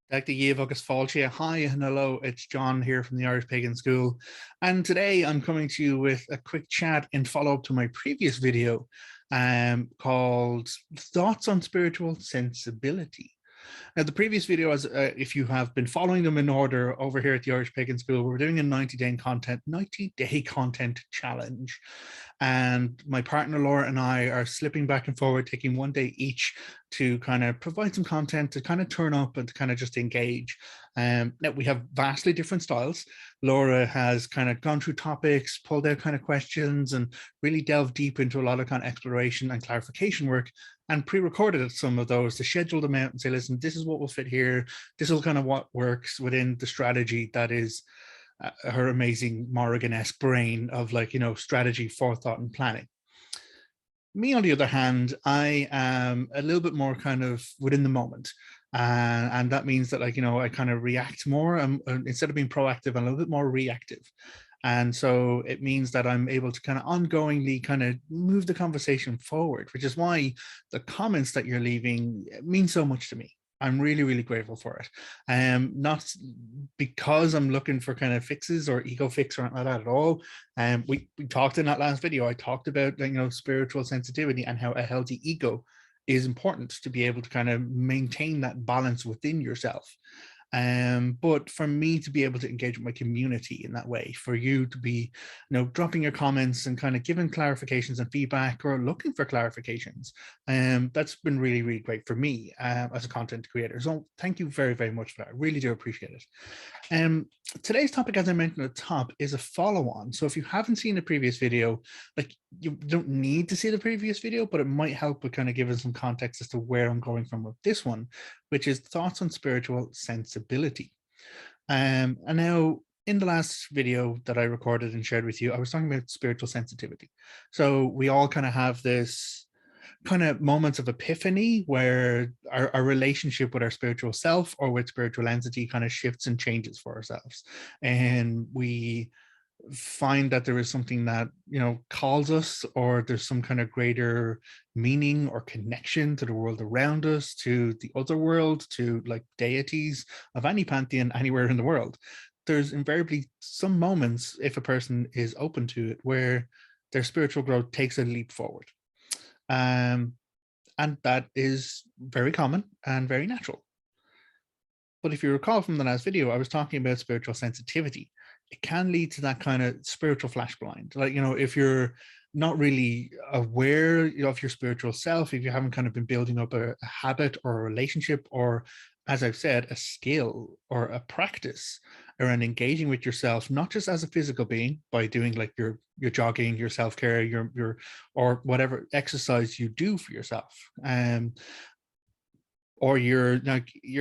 Dr. Yves August Falchia. Hi and hello, it's John here from the Irish Pagan School. And today I'm coming to you with a quick chat in follow-up to my previous video called Thoughts on Spiritual Sensibility. Now, the previous video, if you have been following them in order over here at the Irish Pagan School, we're doing a 90-day content challenge. And my partner Laura and I are slipping back and forward, taking one day each to kind of provide some content to kind of turn up and to kind of just engage. Now we have vastly different styles. Laura has kind of gone through topics, pulled out kind of questions, and really delved deep into a lot of kind of exploration and clarification work, and pre-recorded some of those to schedule them out and say, listen, this is what will fit here. This is kind of what works within the strategy that is her amazing Morrigan-esque brain of, like, you know, strategy, forethought, and planning. Me, on the other hand, I am a little bit more kind of within the moment. And that means that, like, you know, I kind of react more. Instead of being proactive, I'm a little bit more reactive. And so it means that I'm able to kind of ongoingly kind of move the conversation forward, which is why the comments that you're leaving mean so much to me. I'm really, really grateful for it. Not because I'm looking for kind of fixes or ego fix or anything like that at all. We talked in that last video, I talked about, you know, spiritual sensitivity and how a healthy ego is important to be able to kind of maintain that balance within yourself. But for me to be able to engage with my community in that way, for you to be, you know, dropping your comments and kind of giving clarifications and feedback or looking for clarifications, that's been really, really great for me as a content creator. So thank you very, very much for that. I really do appreciate it. Today's topic, as I mentioned at the top, is a follow-on. So if you haven't seen the previous video, like, you don't need to see the previous video, but it might help with kind of giving some context as to where I'm going from with this one, which is thoughts on spiritual sensibility. And now, in the last video that I recorded and shared with you, I was talking about spiritual sensitivity. So we all kind of have this kind of moments of epiphany where our relationship with our spiritual self or with spiritual entity kind of shifts and changes for ourselves. And we find that there is something that, you know, calls us, or there's some kind of greater meaning or connection to the world around us, to the other world, to like deities of any pantheon anywhere in the world. There's invariably some moments, if a person is open to it, where their spiritual growth takes a leap forward. And that is very common and very natural. But if you recall from the last video, I was talking about spiritual sensitivity. It can lead to that kind of spiritual flash blind. Like, you know, if you're not really aware of your spiritual self, if you haven't kind of been building up a habit or a relationship, or, as I've said, a skill or a practice around engaging with yourself, not just as a physical being by doing like your jogging, your self-care, your or whatever exercise you do for yourself, or your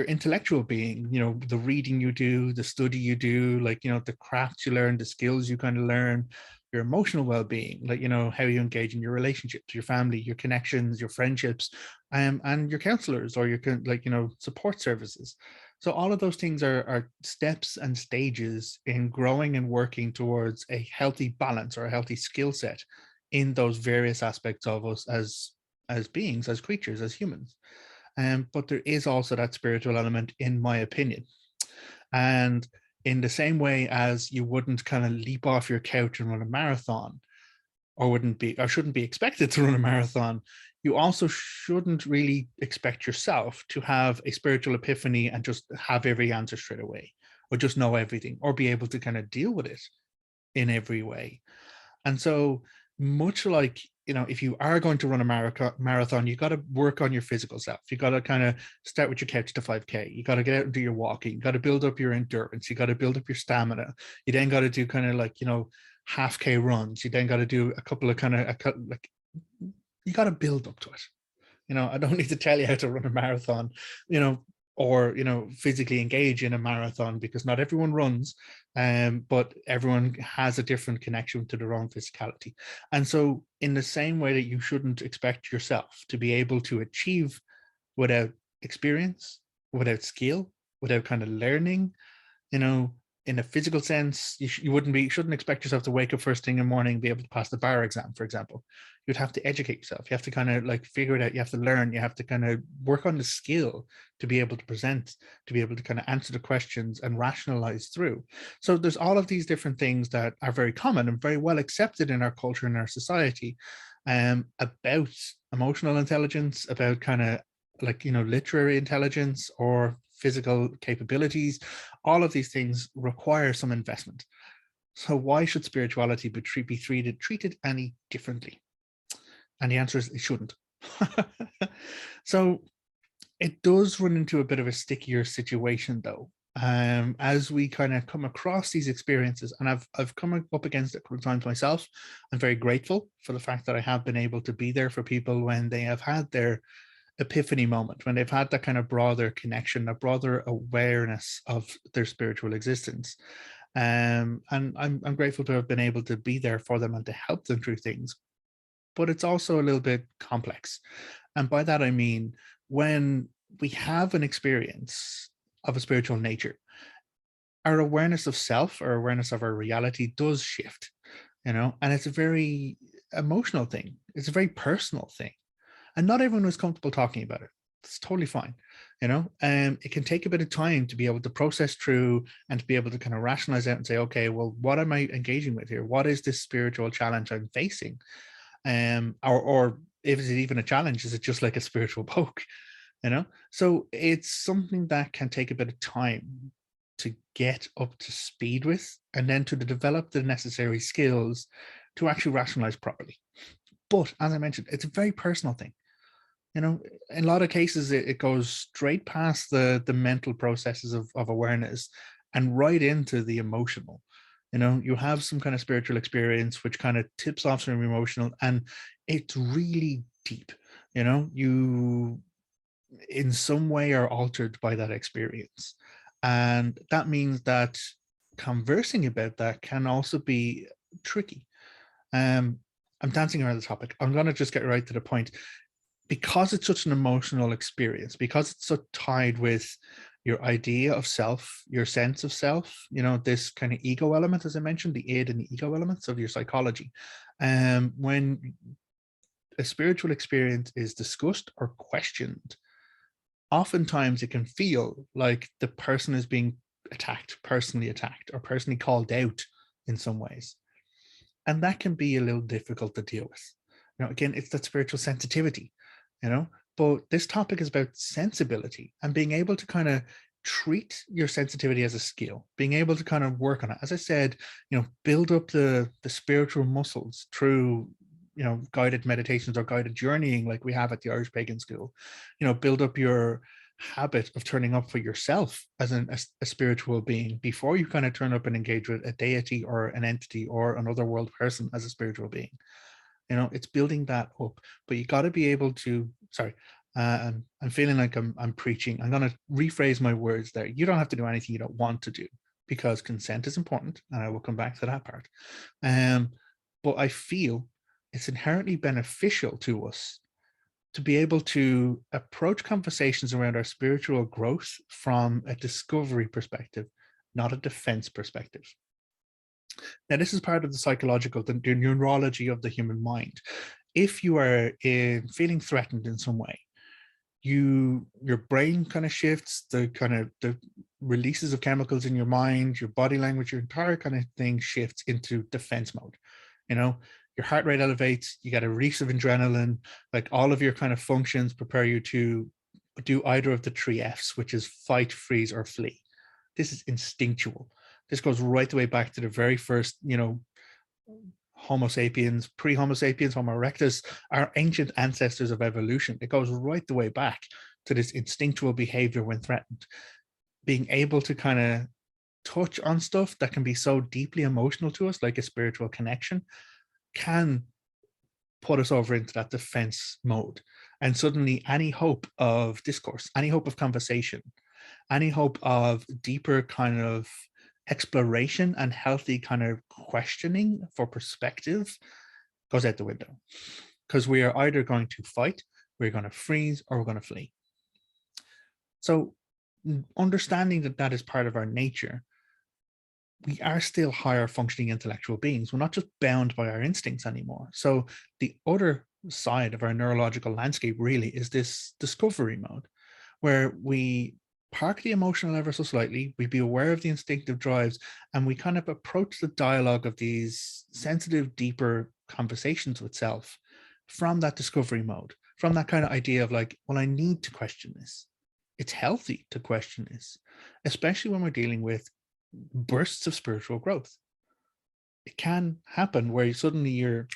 intellectual being, you know, the reading you do, the study you do, like, you know, the crafts you learn, the skills you kind of learn, your emotional well-being, like, you know, how you engage in your relationships, your family, your connections, your friendships, and your counselors or your, like, you know, support services. So all of those things are steps and stages in growing and working towards a healthy balance or a healthy skill set in those various aspects of us as beings, as creatures, as humans. But there is also that spiritual element, in my opinion. And in the same way as you wouldn't kind of leap off your couch and run a marathon, or shouldn't be expected to run a marathon, you also shouldn't really expect yourself to have a spiritual epiphany and just have every answer straight away, or just know everything, or be able to kind of deal with it in every way. And so, much like, you know, if you are going to run a marathon, you got to work on your physical self. You got to kind of start with your couch to 5K. You got to get out and do your walking. You got to build up your endurance. You got to build up your stamina. You then got to do kind of like, you know, half K runs. You then got to do a couple of like, you got to build up to it. You know, I don't need to tell you how to run a marathon, you know, or, you know, physically engage in a marathon, because not everyone runs, but everyone has a different connection to their own physicality. And so in the same way that you shouldn't expect yourself to be able to achieve without experience, without skill, without kind of learning, you know, in a physical sense, you shouldn't expect yourself to wake up first thing in the morning and be able to pass the bar exam, for example. You'd have to educate yourself. You have to kind of like figure it out. You have to learn. You have to kind of work on the skill to be able to present, to be able to kind of answer the questions and rationalize through. So there's all of these different things that are very common and very well accepted in our culture and our society, about emotional intelligence, about kind of like, literary intelligence or physical capabilities. All of these things require some investment. So why should spirituality be treated any differently? And the answer is it shouldn't. So it does run into a bit of a stickier situation, though, as we kind of come across these experiences. And I've come up against it a couple of times myself. I'm very grateful for the fact that I have been able to be there for people when they have had their epiphany moment, when they've had that kind of broader connection, a broader awareness of their spiritual existence. And I'm grateful to have been able to be there for them and to help them through things. But it's also a little bit complex. And by that, I mean, when we have an experience of a spiritual nature, our awareness of self, our awareness of our reality does shift, and it's a very emotional thing. It's a very personal thing. And not everyone was comfortable talking about it. It's totally fine. It can take a bit of time to be able to process through and to be able to kind of rationalize out and say, okay, well, what am I engaging with here? What is this spiritual challenge I'm facing? Or if it's even a challenge, is it just like a spiritual poke? So it's something that can take a bit of time to get up to speed with, and then to develop the necessary skills to actually rationalize properly. But as I mentioned, it's a very personal thing. In a lot of cases, it goes straight past the mental processes of awareness and right into the emotional. You have some kind of spiritual experience which kind of tips off some emotional, and it's really deep. You in some way are altered by that experience. And that means that conversing about that can also be tricky. I'm dancing around the topic. I'm going to just get right to the point. Because it's such an emotional experience, because it's so tied with your idea of self, your sense of self, this kind of ego element, as I mentioned, the id and the ego elements of your psychology. When a spiritual experience is discussed or questioned, oftentimes it can feel like the person is being personally attacked, or personally called out in some ways. And that can be a little difficult to deal with. Again, it's that spiritual sensitivity, but this topic is about sensibility and being able to kind of treat your sensitivity as a skill, being able to kind of work on it. As I said, build up the spiritual muscles through, guided meditations or guided journeying like we have at the Irish Pagan School. Build up your habit of turning up for yourself as a spiritual being before you kind of turn up and engage with a deity or an entity or an otherworld person as a spiritual being. It's building that up, but you got to be able to, sorry, I'm feeling like I'm preaching. I'm going to rephrase my words there. You don't have to do anything you don't want to do, because consent is important, and I will come back to that part. But I feel it's inherently beneficial to us to be able to approach conversations around our spiritual growth from a discovery perspective, not a defense perspective. Now, this is part of the psychological, the neurology of the human mind. If you are feeling threatened in some way, your brain kind of shifts, the releases of chemicals in your mind, your body language, your entire kind of thing shifts into defense mode. Your heart rate elevates, you get a release of adrenaline, like all of your kind of functions prepare you to do either of the three Fs, which is fight, freeze, or flee. This is instinctual. This goes right the way back to the very first, Homo sapiens, pre-Homo sapiens, Homo erectus, our ancient ancestors of evolution. It goes right the way back to this instinctual behavior when threatened. Being able to kind of touch on stuff that can be so deeply emotional to us, like a spiritual connection, can put us over into that defense mode. And suddenly any hope of discourse, any hope of conversation, any hope of deeper kind of exploration and healthy kind of questioning for perspective goes out the window, because we are either going to fight, we're going to freeze, or we're going to flee. So understanding that that is part of our nature we are still higher functioning intellectual beings. We're not just bound by our instincts anymore. So the other side of our neurological landscape really is this discovery mode, where we park the emotional ever so slightly, we be aware of the instinctive drives, and we kind of approach the dialogue of these sensitive, deeper conversations with self from that discovery mode, from that kind of idea of like, well, I need to question this. It's healthy to question this, especially when we're dealing with bursts of spiritual growth. It can happen where suddenly you're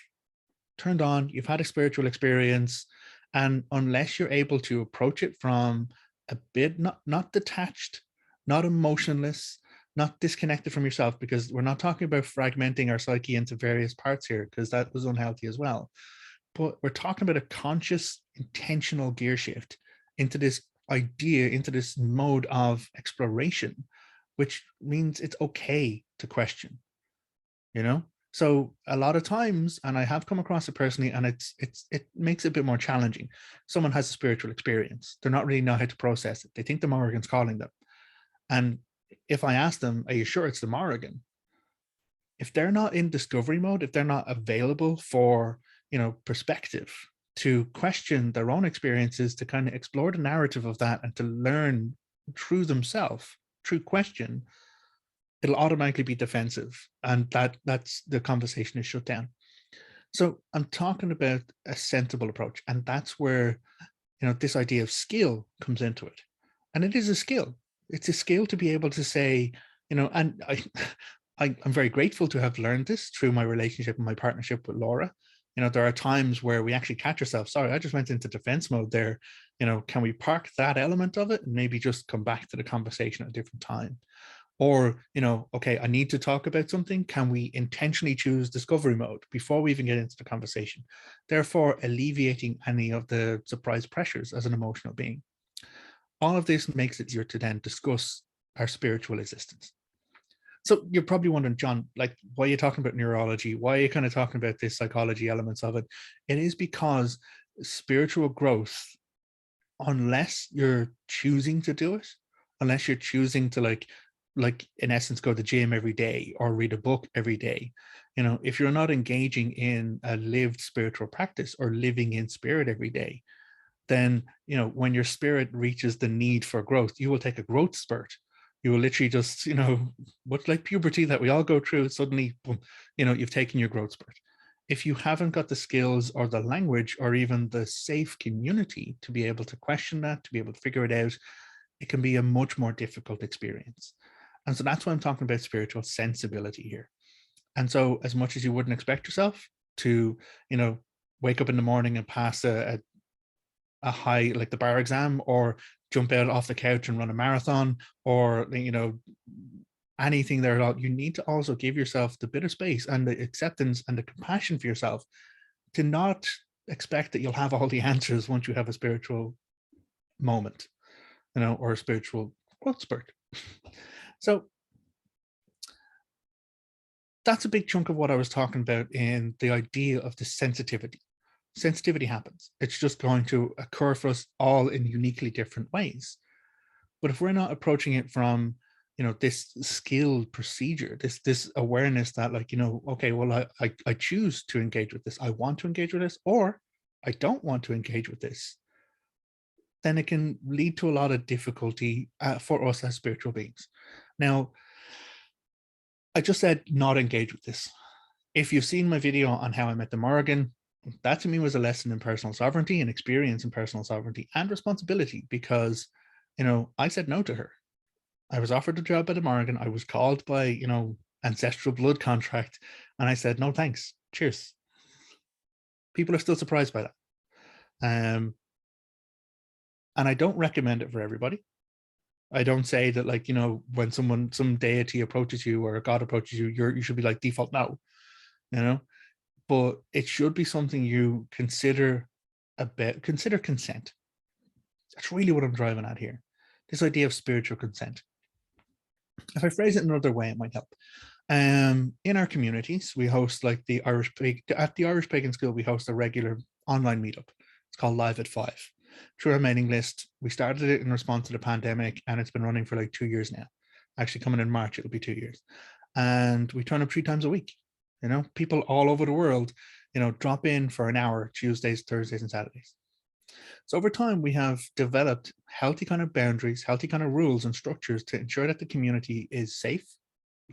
turned on, you've had a spiritual experience, and unless you're able to approach it from a bit not detached, not emotionless, not disconnected from yourself, because we're not talking about fragmenting our psyche into various parts here, because that was unhealthy as well. But we're talking about a conscious, intentional gear shift into this idea, into this mode of exploration, which means it's okay to question, you know? So a lot of times, and I have come across it personally, and it makes it a bit more challenging. Someone has a spiritual experience. They're not really know how to process it. They think the Morrigan's calling them. And if I ask them, are you sure it's the Morrigan? If they're not in discovery mode, if they're not available for, perspective, to question their own experiences, to kind of explore the narrative of that and to learn through themselves, through question, it'll automatically be defensive, and that's the conversation is shut down. So I'm talking about a sensible approach, and that's where this idea of skill comes into it. And it is a skill. It's a skill to be able to say, and I'm very grateful to have learned this through my relationship and my partnership with Laura. There are times where we actually catch ourselves. Sorry, I just went into defense mode there. Can we park that element of it and maybe just come back to the conversation at a different time? Or, okay, I need to talk about something. Can we intentionally choose discovery mode before we even get into the conversation? Therefore, alleviating any of the surprise pressures as an emotional being. All of this makes it easier to then discuss our spiritual existence. So you're probably wondering, John, like, why are you talking about neurology? Why are you kind of talking about this psychology elements of it? It is because spiritual growth, unless you're choosing to do it, unless you're choosing to like in essence go to the gym every day or read a book every day, if you're not engaging in a lived spiritual practice or living in spirit every day, then when your spirit reaches the need for growth, you will take a growth spurt. You will literally just much like puberty that we all go through, suddenly boom, you've taken your growth spurt. If you haven't got the skills or the language or even the safe community to be able to question that, to be able to figure it out, it can be a much more difficult experience. And so that's why I'm talking about spiritual sensibility here. And so as much as you wouldn't expect yourself to, wake up in the morning and pass a high, like the bar exam, or jump out off the couch and run a marathon, or, anything there at all, you need to also give yourself the bit of space and the acceptance and the compassion for yourself to not expect that you'll have all the answers once you have a spiritual moment, or a spiritual growth spurt. So that's a big chunk of what I was talking about in the idea of the sensitivity. Sensitivity happens. It's just going to occur for us all in uniquely different ways. But if we're not approaching it from, this skilled procedure, this awareness that like, okay, well, I choose to engage with this. I want to engage with this, or I don't want to engage with this, then it can lead to a lot of difficulty for us as spiritual beings. Now, I just said not engage with this. If you've seen my video on how I met the Morrigan, that to me was a lesson in personal sovereignty and experience in personal sovereignty and responsibility, because, I said no to her. I was offered a job at the Morrigan. I was called by, ancestral blood contract. And I said, no, thanks. Cheers. People are still surprised by that. And I don't recommend it for everybody. I don't say that, like, when some deity approaches you or a god approaches you, you should be like default no, but it should be something you consider consider consent. That's really what I'm driving at here. This idea of spiritual consent. If I phrase it another way, it might help. In our communities, we host like at the Irish Pagan School, we host a regular online meetup. It's called Live at 5. Through our mailing list, we started it in response to the pandemic, and it's been running for like 2 years now. Actually, coming in March, it'll be 2 years. and we turn up 3 times a week. People all over the world, drop in for an hour Tuesdays, Thursdays, and Saturdays. So over time, we have developed healthy kind of boundaries, healthy kind of rules and structures to ensure that the community is safe,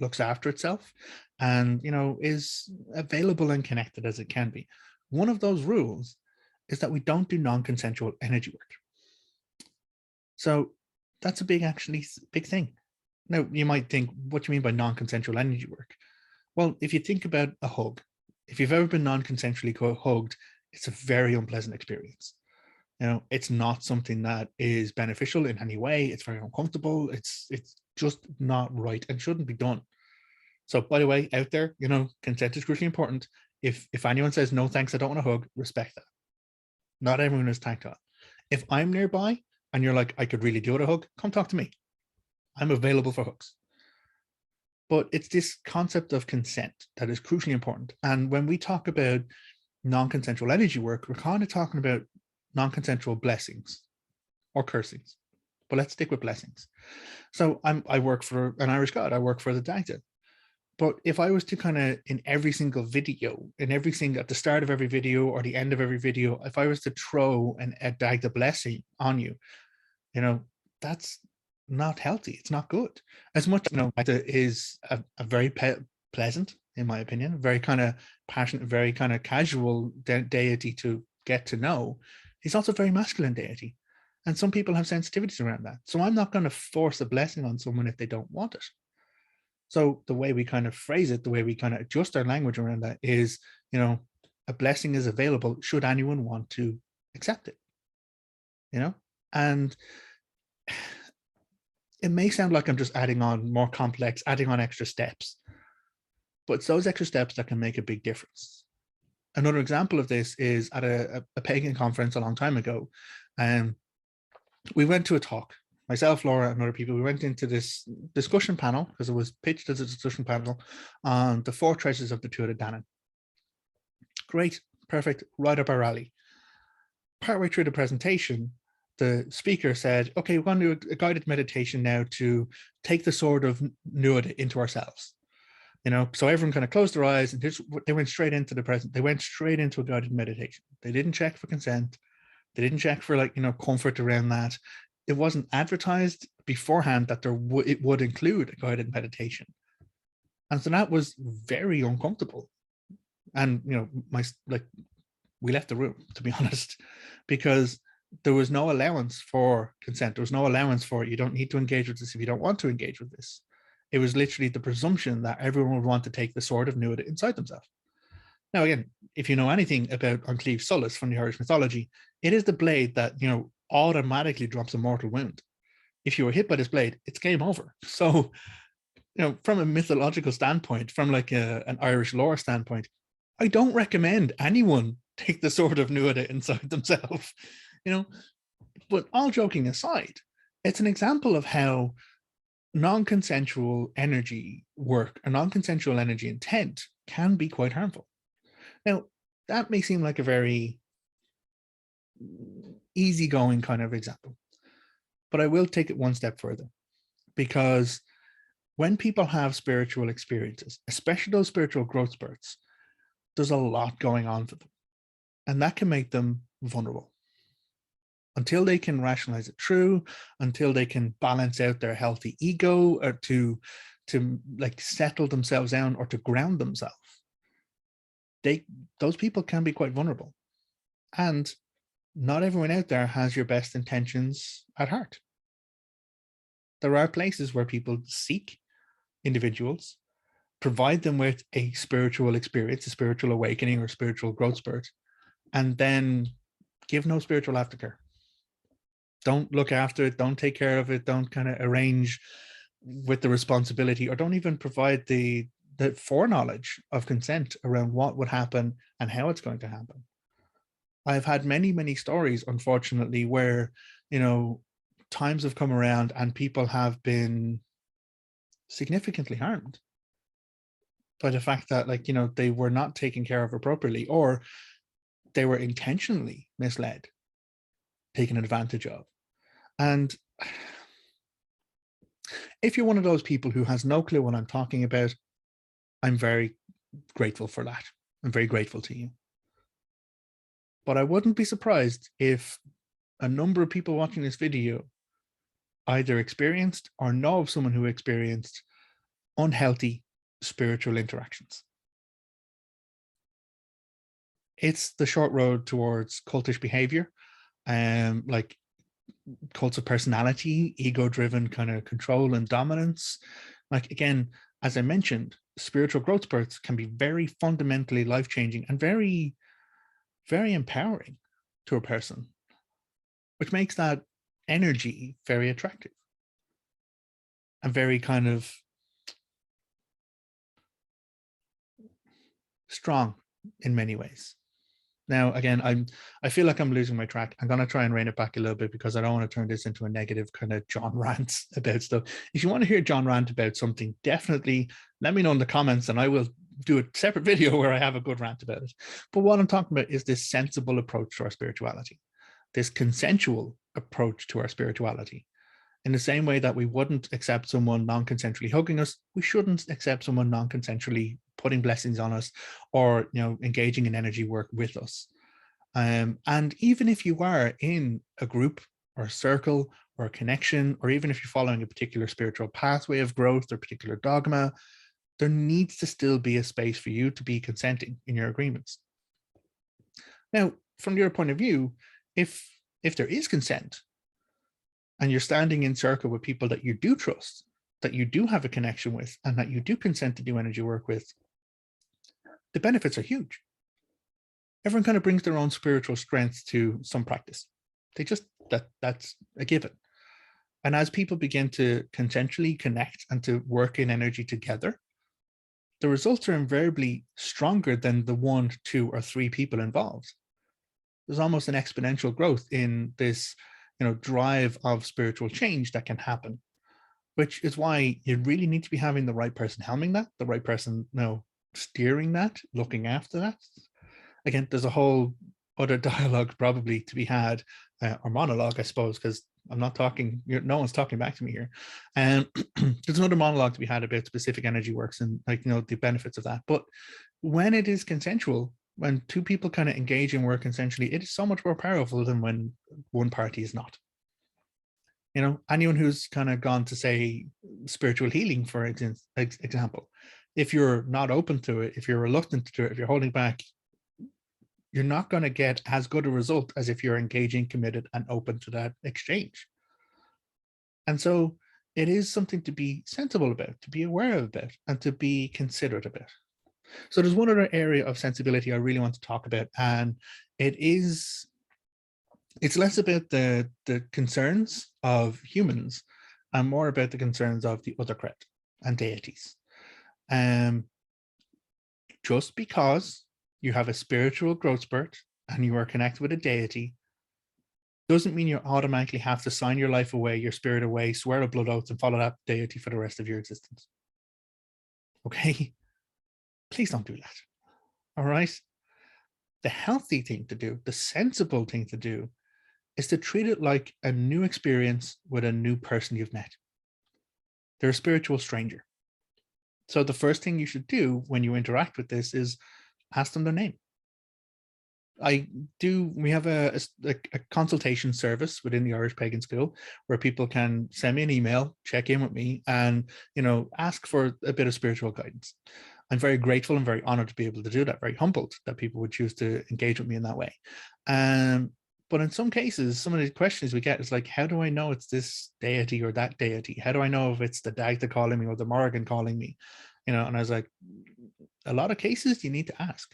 looks after itself, and is available and connected as it can be. One of those rules is that we don't do non-consensual energy work. So that's a big thing. Now, you might think, what do you mean by non-consensual energy work? Well, if you think about a hug, if you've ever been non-consensually hugged, it's a very unpleasant experience. It's not something that is beneficial in any way. It's very uncomfortable. It's just not right and shouldn't be done. So, by the way, out there, consent is crucially important. If anyone says, no, thanks, I don't want a hug, respect that. Not everyone is tactile. If I'm nearby and you're like, I could really do with a hug, come talk to me. I'm available for hugs. But it's this concept of consent that is crucially important. And when we talk about non-consensual energy work, we're kind of talking about non-consensual blessings or cursings. But let's stick with blessings. So I work for an Irish god. I work for the Dagda. But if I was to kind of, in every single video, at the start of every video or the end of every video, if I was to throw a Dagda blessing on you, that's not healthy. It's not good. As much as Dagda is a very pleasant, in my opinion, very kind of passionate, very kind of casual deity to get to know, he's also a very masculine deity. And some people have sensitivities around that. So I'm not going to force a blessing on someone if they don't want it. So the way we kind of phrase it, the way we kind of adjust our language around that is, a blessing is available should anyone want to accept it, and it may sound like I'm just adding on more complex, adding on extra steps, but it's those extra steps that can make a big difference. Another example of this is at a pagan conference a long time ago. We went to a talk. Myself, Laura, and other people, we went into this discussion panel because it was pitched as a discussion panel on the 4 treasures of the Tuatha Dé Danann. Great, perfect, right up our alley. Partway through the presentation, the speaker said, okay, we're going to do a guided meditation now to take the sword of Nuada into ourselves. So everyone kind of closed their eyes and they went straight into they went straight into a guided meditation. They didn't check for consent. They didn't check for comfort around that. It wasn't advertised beforehand that it would include a guided meditation. And so that was very uncomfortable. And, we left the room, to be honest, because there was no allowance for consent. There was no allowance for, you don't need to engage with this if you don't want to engage with this. It was literally the presumption that everyone would want to take the sword of Nuada inside themselves. Now, again, if you know anything about Uncleave Salas from the Irish mythology, it is the blade that, automatically drops a mortal wound. If you were hit by this blade, it's game over. So, from a mythological standpoint, from an Irish lore standpoint, I don't recommend anyone take the sword of Nuada inside themselves, But all joking aside, it's an example of how non-consensual energy work or non-consensual energy intent can be quite harmful. Now, that may seem like a very easygoing kind of example, but I will take it one step further, because when people have spiritual experiences, especially those spiritual growth spurts, there's a lot going on for them, and that can make them vulnerable until they can rationalize it through, until they can balance out their healthy ego, or to settle themselves down or to ground themselves. Those people can be quite vulnerable, and not everyone out there has your best intentions at heart. There are places where people seek individuals, provide them with a spiritual experience, a spiritual awakening or spiritual growth spurt, and then give no spiritual aftercare. Don't look after it, don't take care of it, don't kind of arrange with the responsibility, or don't even provide the foreknowledge of consent around what would happen and how it's going to happen. I've had many, many stories, unfortunately, where, times have come around and people have been significantly harmed by the fact that, they were not taken care of appropriately, or they were intentionally misled, taken advantage of. And if you're one of those people who has no clue what I'm talking about, I'm very grateful for that. I'm very grateful to you. But I wouldn't be surprised if a number of people watching this video either experienced or know of someone who experienced unhealthy spiritual interactions. It's the short road towards cultish behavior, like cults of personality, ego-driven kind of control and dominance. Like, again, as I mentioned, spiritual growth spurts can be very fundamentally life-changing and very, very empowering to a person, which makes that energy very attractive and very kind of strong in many ways. Now, again, I feel like I'm losing my track. I'm going to try and rein it back a little bit because I don't want to turn this into a negative kind of John rant about stuff. If you want to hear John rant about something, definitely let me know in the comments and I will do a separate video where I have a good rant about it. But what I'm talking about is this sensible approach to our spirituality, this consensual approach to our spirituality. In the same way that we wouldn't accept someone non-consensually hugging us, we shouldn't accept someone non-consensually putting blessings on us or, you know, engaging in energy work with us. And even if you are in a group or a circle or a connection, or even if you're following a particular spiritual pathway of growth or particular dogma, there needs to still be a space for you to be consenting in your agreements. Now, from your point of view, if there is consent, and you're standing in circle with people that you do trust, that you do have a connection with, and that you do consent to do energy work with, the benefits are huge. Everyone kind of brings their own spiritual strength to some practice. They just, that's a given. And as people begin to consensually connect and to work in energy together, the results are invariably stronger than the 1, 2, or 3 people involved. There's almost an exponential growth in this, you know, drive of spiritual change that can happen, which is why you really need to be having the right person helming that, the right person, you know, steering that, looking after that. Again, there's a whole other dialogue probably to be had, or monologue, I suppose, because I'm not talking, no one's talking back to me here. And there's another monologue to be had about specific energy works and, like, you know, the benefits of that. But when it is consensual, when 2 people kind of engage and work consensually, it is so much more powerful than when one party is not. You know, anyone who's kind of gone to, say, spiritual healing, for example, if you're not open to it, if you're reluctant to do it, if you're holding back, you're not going to get as good a result as if you're engaging, committed, and open to that exchange. And so it is something to be sensible about, to be aware about, and to be considerate about. So there's one other area of sensibility I really want to talk about, and it's less about the concerns of humans and more about the concerns of the other cred and deities. Just because you have a spiritual growth spurt and you are connected with a deity doesn't mean you automatically have to sign your life away, your spirit away, swear a blood oath, and follow that deity for the rest of your existence. Okay? Please don't do that. All right? The healthy thing to do, the sensible thing to do, is to treat it like a new experience with a new person you've met. They're a spiritual stranger. So the first thing you should do when you interact with this is ask them their name. We have a consultation service within the Irish Pagan School where people can send me an email, check in with me, and, you know, ask for a bit of spiritual guidance. I'm very grateful and very honored to be able to do that, very humbled that people would choose to engage with me in that way. But in some cases, some of the questions we get is like, how do I know it's this deity or that deity? How do I know if it's the Dagda calling me or the Morrigan calling me? You know, and I was like, a lot of cases you need to ask.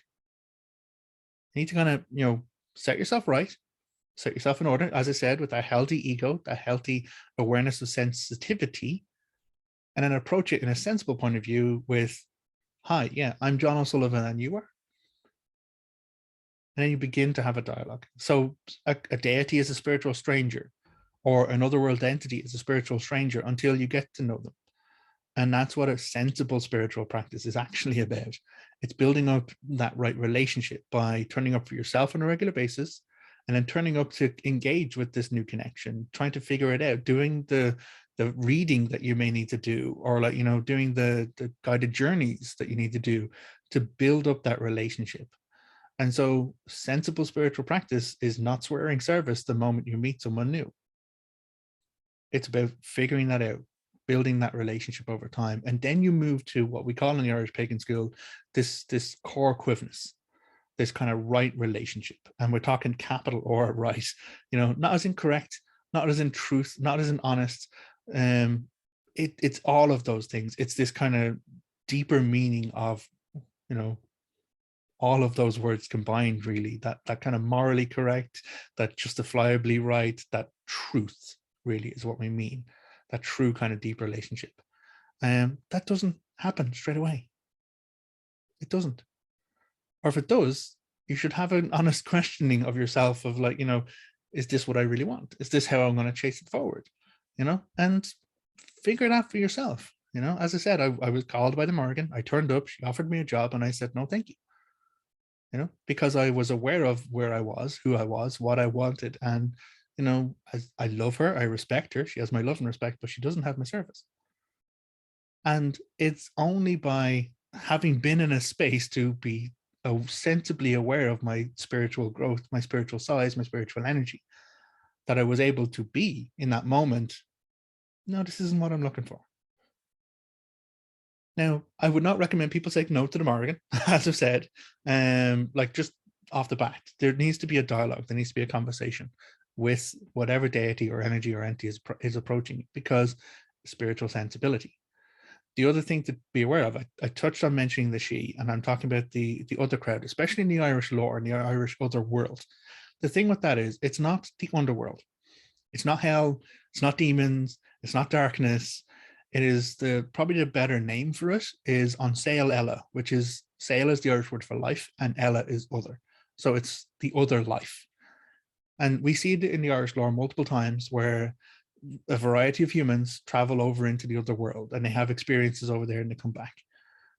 You need to kind of, you know, set yourself right, set yourself in order, as I said, with a healthy ego, a healthy awareness of sensitivity, and then approach it in a sensible point of view with, hi, yeah, I'm John O'Sullivan and you are. And then you begin to have a dialogue. So a deity is a spiritual stranger, or an otherworld entity is a spiritual stranger until you get to know them. And that's what a sensible spiritual practice is actually about. It's building up that right relationship by turning up for yourself on a regular basis, and then turning up to engage with this new connection, trying to figure it out, doing the the reading that you may need to do, or like, you know, doing the guided journeys that you need to do to build up that relationship. And so sensible spiritual practice is not swearing service the moment you meet someone new. It's about figuring that out, building that relationship over time. And then you move to what we call in the Irish pagan school, this core quiveness, this kind of right relationship. And we're talking capital or right, you know, not as in correct, not as in truth, not as in honest. It's all of those things. It's this kind of deeper meaning of, you know, all of those words combined, really, that kind of morally correct, that justifiably right, that truth really is what we mean, that true kind of deep relationship. That doesn't happen straight away. It doesn't. Or if it does, you should have an honest questioning of yourself of like, you know, is this what I really want? Is this how I'm going to chase it forward? You know, and figure it out for yourself. You know, as I said, I was called by the Morgan. I turned up, she offered me a job, and I said, no, thank you. You know, because I was aware of where I was, who I was, what I wanted. And, you know, I love her, I respect her. She has my love and respect, but she doesn't have my service. And it's only by having been in a space to be sensibly aware of my spiritual growth, my spiritual size, my spiritual energy, that I was able to be in that moment, no, this isn't what I'm looking for. Now, I would not recommend people say no to the Morrigan, as I've said, like just off the bat. There needs to be a dialogue. There needs to be a conversation with whatever deity or energy or entity is approaching, because spiritual sensibility. The other thing to be aware of, I touched on mentioning the she, and I'm talking about the other crowd, especially in the Irish lore and the Irish other world. The thing with that is, it's not the underworld. It's not hell. It's not demons. It's not darkness. It is probably the better name for it is on Sail Ella, which is Sail is the Irish word for life, and Ella is other. So it's the other life. And we see it in the Irish lore multiple times where a variety of humans travel over into the other world and they have experiences over there and they come back.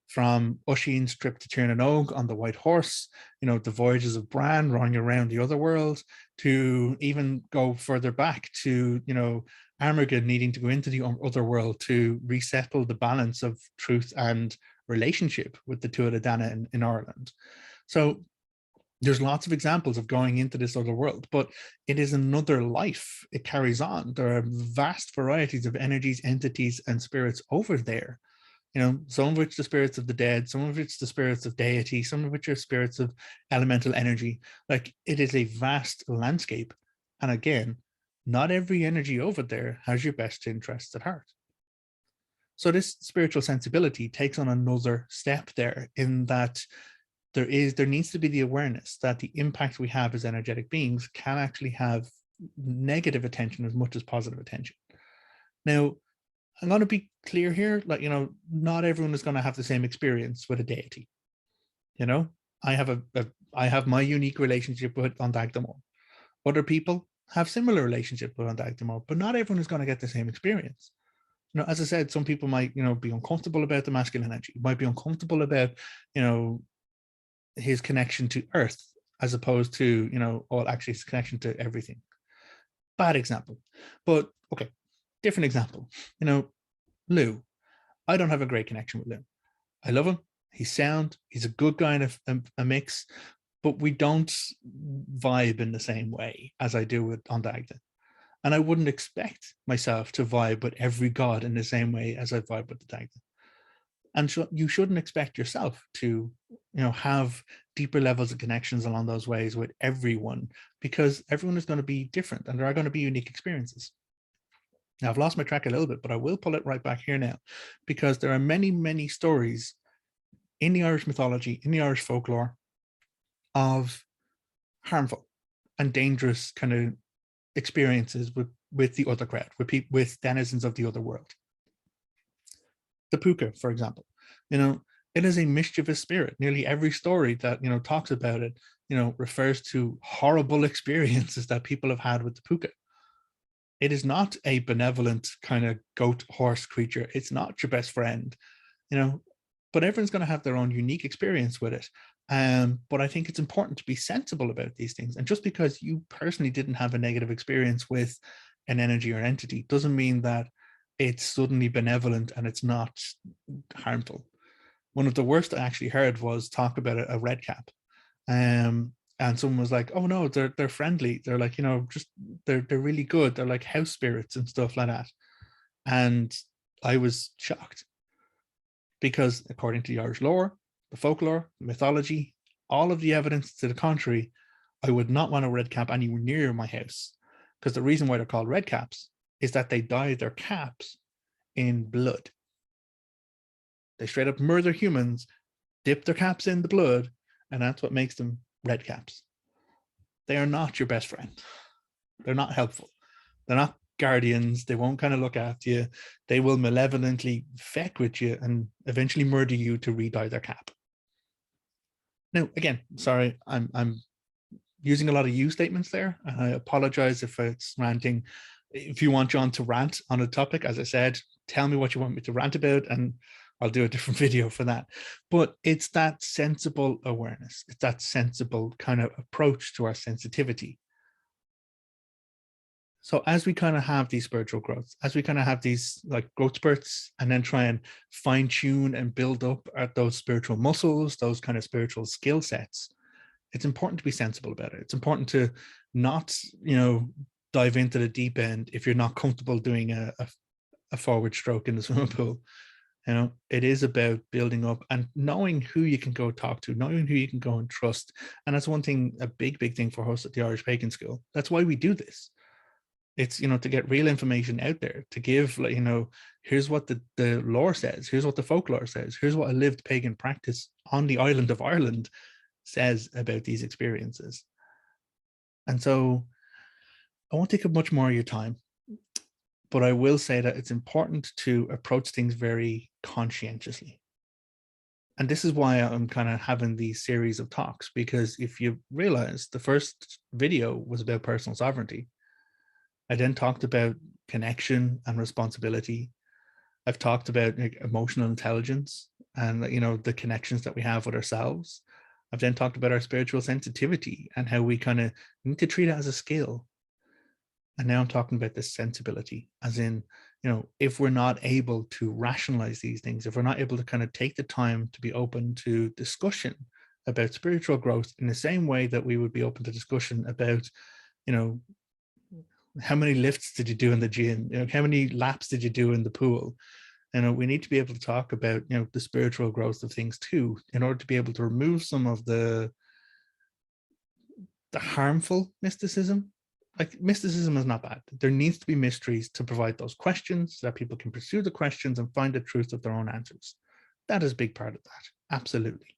From Oisin's trip to Tirnanog on the white horse, you know, the voyages of Bran running around the other world, to even go further back to, you know, Armageddon needing to go into the other world to resettle the balance of truth and relationship with the Tuatha Dé Danann in Ireland. So there's lots of examples of going into this other world, but it is another life. It carries on. There are vast varieties of energies, entities, and spirits over there. You know, some of which the spirits of the dead, some of which the spirits of deity, some of which are spirits of elemental energy. Like, it is a vast landscape. And again, not every energy over there has your best interests at heart. So this spiritual sensibility takes on another step there, in that there needs to be the awareness that the impact we have as energetic beings can actually have negative attention as much as positive attention. Now, I'm going to be clear here, like, you know, not everyone is going to have the same experience with a deity. You know, I have my unique relationship with Ondagdamor. Other people have similar relationship with Ondagdamor, but not everyone is going to get the same experience. You know, as I said, some people might, you know, be uncomfortable about the masculine energy, might be uncomfortable about, you know, his connection to earth, as opposed to, you know, well, actually his connection to everything. Bad example, but okay, different example. You know, Lou. I don't have a great connection with Lou. I love him. He's sound. He's a good guy in a mix, but we don't vibe in the same way as I do with Ondagda. And I wouldn't expect myself to vibe with every god in the same way as I vibe with the Dagda. And you shouldn't expect yourself to, you know, have deeper levels of connections along those ways with everyone, because everyone is going to be different and there are going to be unique experiences. Now, I've lost my track a little bit, but I will pull it right back here now, because there are many, many stories in the Irish mythology, in the Irish folklore, of harmful and dangerous kind of experiences with the other crowd, with denizens of the other world. The puka, for example, you know, it is a mischievous spirit. Nearly every story that, you know, talks about it, you know, refers to horrible experiences that people have had with the puka. It is not a benevolent kind of goat horse creature. It's not your best friend, you know, but everyone's going to have their own unique experience with it. But I think it's important to be sensible about these things. And just because you personally didn't have a negative experience with an energy or an entity doesn't mean that it's suddenly benevolent and it's not harmful. One of the worst I actually heard was talk about a red cap. And someone was like, oh no, they're friendly. They're like, just they're really good. They're like house spirits and stuff like that. And I was shocked because according to the Irish lore, the folklore, the mythology, all of the evidence to the contrary, I would not want a red cap anywhere near my house. Because the reason why they're called red caps is that they dye their caps in blood. They straight up murder humans, dip their caps in the blood, and that's what makes them red caps. They are not your best friend. They're not helpful. They're not guardians. They won't kind of look after you. They will malevolently feck with you and eventually murder you to re-dye their cap. Now, again, sorry, I'm using a lot of you statements there. I apologize if it's ranting. If you want John to rant on a topic, as I said, tell me what you want me to rant about and I'll do a different video for that. But it's that sensible awareness. It's that sensible kind of approach to our sensitivity. So as we kind of have these spiritual growths, as we kind of have these like growth spurts and then try and fine tune and build up at those spiritual muscles, those kind of spiritual skill sets, it's important to be sensible about it. It's important to not, dive into the deep end if you're not comfortable doing a forward stroke in the swimming pool. It is about building up and knowing who you can go talk to, knowing who you can go and trust. And that's one thing, a big thing for us at the Irish Pagan School. That's why we do this. It's, to get real information out there, to give, like, here's what the lore says, here's what the folklore says, here's what a lived pagan practice on the island of Ireland says about these experiences. And so I won't take up much more of your time, but I will say that it's important to approach things very conscientiously. And this is why I'm kind of having these series of talks, because if you realize the first video was about personal sovereignty. I then talked about connection and responsibility. I've talked about emotional intelligence and, the connections that we have with ourselves. I've then talked about our spiritual sensitivity and how we kind of need to treat it as a skill. And now I'm talking about this sensibility, as in, if we're not able to rationalize these things, if we're not able to kind of take the time to be open to discussion about spiritual growth in the same way that we would be open to discussion about, how many lifts did you do in the gym? How many laps did you do in the pool? We need to be able to talk about, the spiritual growth of things too, in order to be able to remove some of the harmful mysticism. Like, mysticism is not bad. There needs to be mysteries to provide those questions so that people can pursue the questions and find the truth of their own answers. That is a big part of that, absolutely.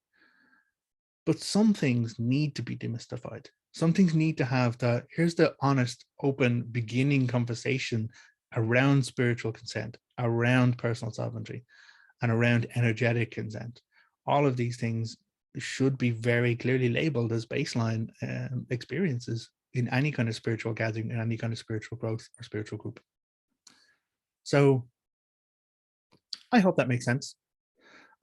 But some things need to be demystified. Some things need to have that, here's the honest, open, beginning conversation around spiritual consent, around personal sovereignty, and around energetic consent. All of these things should be very clearly labeled as baseline experiences in any kind of spiritual gathering, in any kind of spiritual growth or spiritual group. So I hope that makes sense.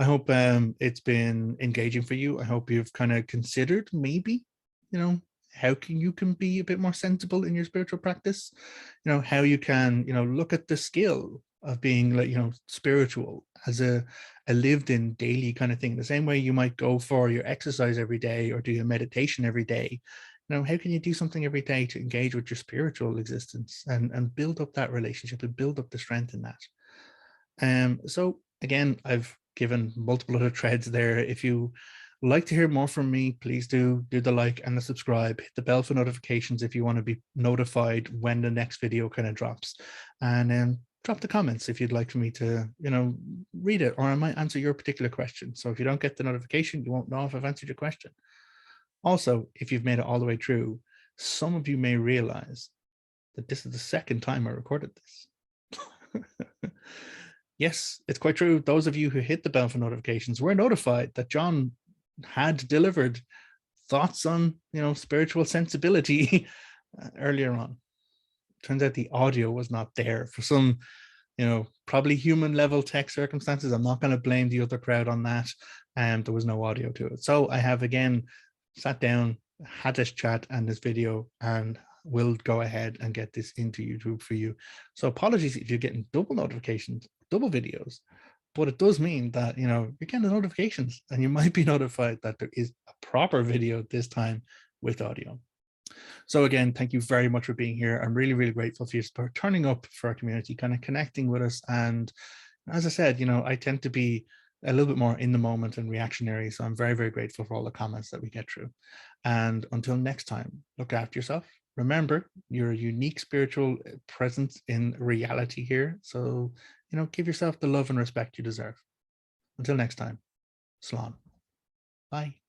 I hope it's been engaging for you. I hope you've kind of considered maybe, how you can be a bit more sensible in your spiritual practice, how you can, look at the skill of being, like, spiritual as a lived in daily kind of thing. The same way you might go for your exercise every day or do your meditation every day. How can you do something every day to engage with your spiritual existence and build up that relationship and build up the strength in that? So again, I've given multiple other threads there. If you like to hear more from me, please do the like and the subscribe, hit the bell for notifications if you want to be notified when the next video kind of drops, and drop the comments if you'd like for me to, read it, or I might answer your particular question. So if you don't get the notification, you won't know if I've answered your question. Also, if you've made it all the way through, some of you may realize that this is the second time I recorded this. Yes, it's quite true. Those of you who hit the bell for notifications were notified that John had delivered thoughts on, spiritual sensibility earlier on. Turns out the audio was not there for some, probably human level tech circumstances. I'm not going to blame the other crowd on that. And there was no audio to it. So I have again sat down, had this chat and this video, and will go ahead and get this into YouTube for you. So apologies if you're getting double notifications, double videos, but it does mean that, you know, you're getting the notifications and you might be notified that there is a proper video this time with audio. So again, thank you very much for being here. I'm really, really grateful for you for turning up for our community, kind of connecting with us. And as I said, you know, I tend to be a little bit more in the moment and reactionary. So I'm very, very grateful for all the comments that we get through. And until next time, look after yourself. Remember, you're a unique spiritual presence in reality here. So, you know, give yourself the love and respect you deserve. Until next time, Slán. Bye.